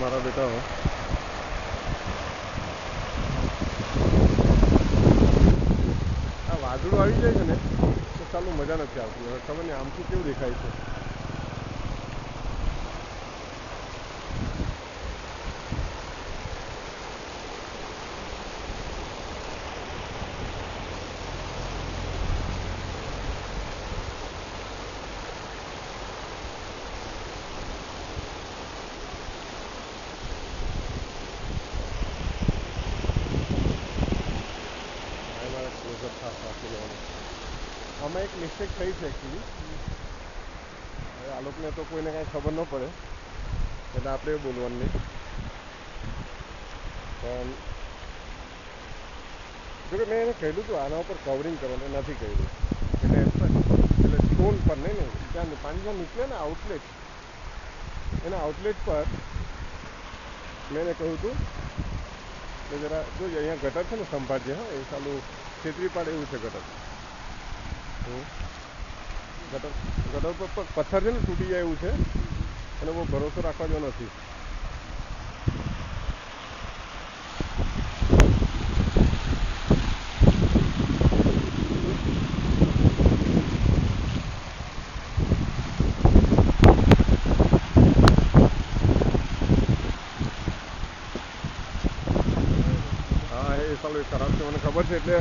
મારા બેટા આ વાદળું આવી જાય છે ને તો ચાલું મજા નથી આવતી. હવે ખબર નહીં આમથી કેવું દેખાય છે. આમાં એક મિસ્ટેક થઈ છે એકચ્યુઅલી. હવે આ લોકોને તો કોઈને કાંઈ ખબર ન પડે એટલે આપણે એ બોલવાનું નહીં. પણ જોકે મેં એને કહેલું હતું આના ઉપર કવરિંગ કરવાનું, નથી કર્યું. એટલે સ્ટોન પર નહીં ત્યાં પાણીમાં નીકળે ને આઉટલેટ, એના આઉટલેટ પર મેં એને કહ્યું હતું કે જરા જો અહીંયા ગટર છે ને સંભાળજે. હા, એ સાલું છેતરી પાડે એવું છે ગટર. ગટર પર પથ્થર છે ને તૂટી જાય એવું છે અને બહુ ભરોસો રાખવા જેવો નથી. હા, એ સાલું ખરાબ છે મને ખબર છે એટલે